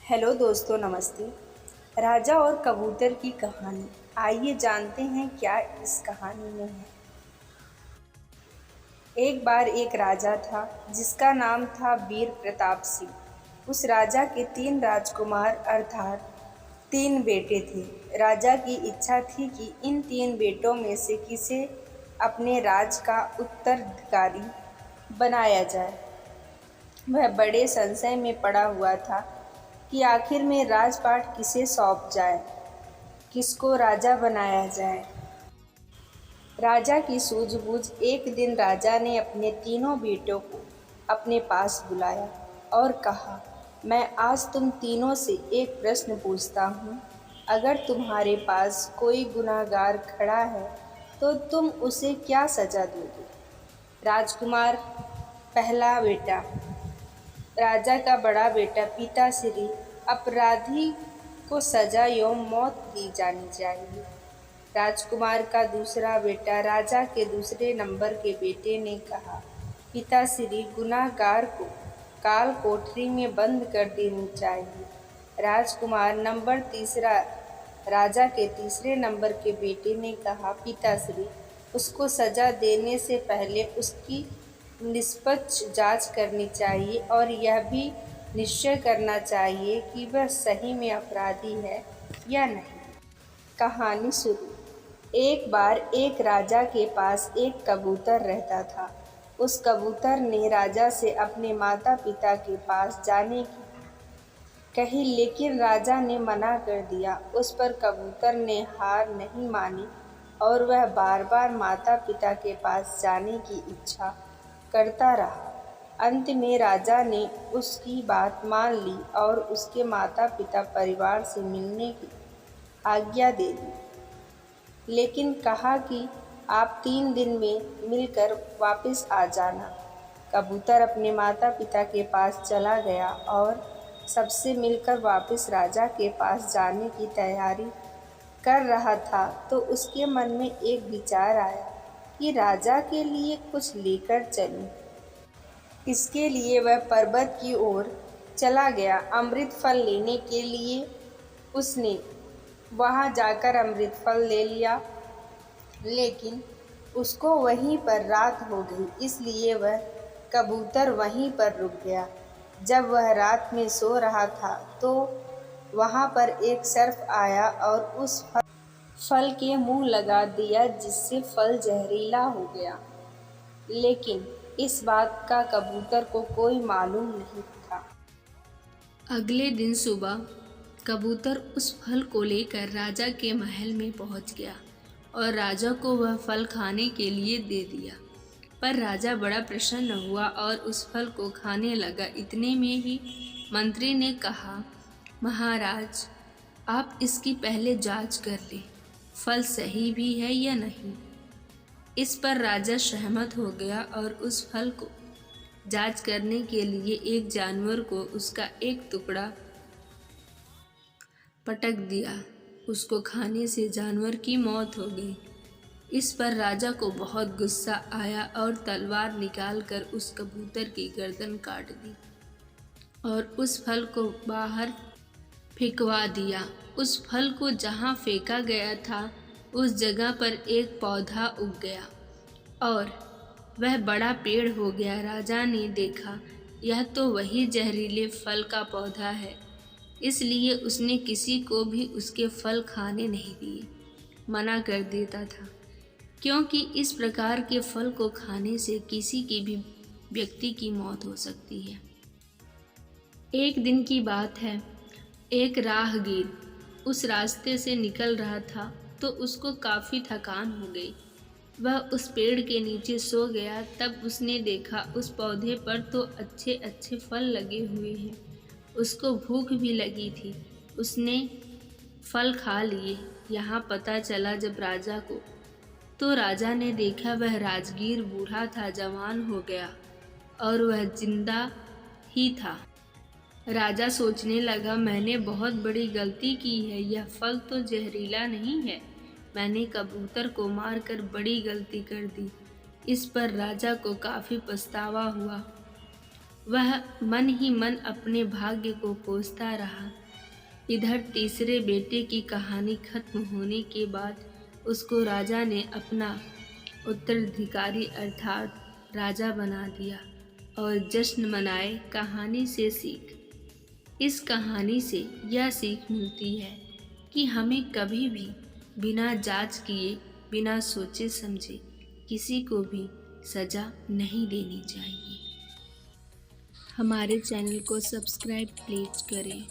Hello दोस्तों, नमस्ते। राजा और कबूतर की कहानी। आइए जानते हैं क्या इस कहानी में है। एक बार एक राजा था जिसका नाम था वीर प्रताप सिंह। उस राजा के 3 राजकुमार अर्थात 3 बेटे थे। राजा की इच्छा थी कि इन 3 बेटों में से किसे अपने राज का उत्तराधिकारी बनाया जाए। वह बड़े संशय में पड़ा हुआ था कि आखिर में राजपाट किसे सौंप जाए, किसको राजा बनाया जाए। राजा की सूझबूझ। एक दिन राजा ने अपने 3 बेटों को अपने पास बुलाया और कहा, मैं आज तुम तीनों से एक प्रश्न पूछता हूँ। अगर तुम्हारे पास कोई गुनहगार खड़ा है तो तुम उसे क्या सजा दोगे। राजकुमार। पहला बेटा। राजा का बड़ा बेटा पिताश्री, अपराधी को सजा एवं मौत दी जानी चाहिए। राजकुमार का दूसरा बेटा राजा के दूसरे नंबर के बेटे ने कहा, पिताश्री, गुनहगार को काल कोठरी में बंद कर देनी चाहिए। राजकुमार नंबर तीसरा राजा के तीसरे नंबर के बेटे ने कहा, पिताश्री, उसको सजा देने से पहले उसकी निष्पक्ष जांच करनी चाहिए और यह भी निश्चय करना चाहिए कि वह सही में अपराधी है या नहीं। कहानी शुरू। एक बार एक राजा के पास एक कबूतर रहता था। उस कबूतर ने राजा से अपने माता पिता के पास जाने की कही, लेकिन राजा ने मना कर दिया। उस पर कबूतर ने हार नहीं मानी और वह बार बार माता पिता के पास जाने की इच्छा करता रहा। अंत में राजा ने उसकी बात मान ली और उसके माता पिता परिवार से मिलने की आज्ञा दे दी, लेकिन कहा कि आप 3 दिन में मिलकर वापस आ जाना। कबूतर अपने माता पिता के पास चला गया और सबसे मिलकर वापस राजा के पास जाने की तैयारी कर रहा था तो उसके मन में एक विचार आया कि राजा के लिए कुछ लेकर चलें। इसके लिए वह पर्वत की ओर चला गया। अमृत फल लेने के लिए उसने वहां जाकर अमृत फल ले लिया, लेकिन उसको वहीं पर रात हो गई, इसलिए वह कबूतर वहीं पर रुक गया। जब वह रात में सो रहा था तो वहां पर एक सर्प आया और उस फल के मुंह लगा दिया, जिससे फल जहरीला हो गया। लेकिन इस बात का कबूतर को कोई मालूम नहीं था। अगले दिन सुबह कबूतर उस फल को लेकर राजा के महल में पहुंच गया और राजा को वह फल खाने के लिए दे दिया। पर राजा बड़ा प्रसन्न हुआ और उस फल को खाने लगा। इतने में ही मंत्री ने कहा, महाराज, आप इसकी पहले जांच कर लें, फल सही भी है या नहीं। इस पर राजा सहमत हो गया और उस फल को जांच करने के लिए एक जानवर को उसका एक टुकड़ा पटक दिया। उसको खाने से जानवर की मौत हो गई। इस पर राजा को बहुत गुस्सा आया और तलवार निकालकर उस कबूतर की गर्दन काट दी और उस फल को बाहर फेंकवा दिया। उस फल को जहाँ फेंका गया था उस जगह पर एक पौधा उग गया और वह बड़ा पेड़ हो गया। राजा ने देखा, यह तो वही जहरीले फल का पौधा है, इसलिए उसने किसी को भी उसके फल खाने नहीं दिए, मना कर देता था, क्योंकि इस प्रकार के फल को खाने से किसी की भी व्यक्ति की मौत हो सकती है। एक दिन की बात है, एक राहगीर उस रास्ते से निकल रहा था तो उसको काफ़ी थकान हो गई। वह उस पेड़ के नीचे सो गया। तब उसने देखा उस पौधे पर तो अच्छे अच्छे फल लगे हुए हैं। उसको भूख भी लगी थी। उसने फल खा लिए। यहाँ पता चला जब राजा को, तो राजा ने देखा वह राजगीर बूढ़ा था, जवान हो गया और वह जिंदा ही था। राजा सोचने लगा, मैंने बहुत बड़ी गलती की है। यह फल तो जहरीला नहीं है। मैंने कबूतर को मारकर बड़ी गलती कर दी। इस पर राजा को काफ़ी पछतावा हुआ वह मन ही मन अपने भाग्य को कोसता रहा। इधर तीसरे बेटे की कहानी खत्म होने के बाद उसको राजा ने अपना उत्तराधिकारी अर्थात राजा बना दिया और जश्न मनाए। कहानी से सीख। इस कहानी से यह सीख मिलती है कि हमें कभी भी बिना जांच किए, बिना सोचे समझे किसी को भी सजा नहीं देनी चाहिए। हमारे चैनल को सब्सक्राइब प्लीज करें।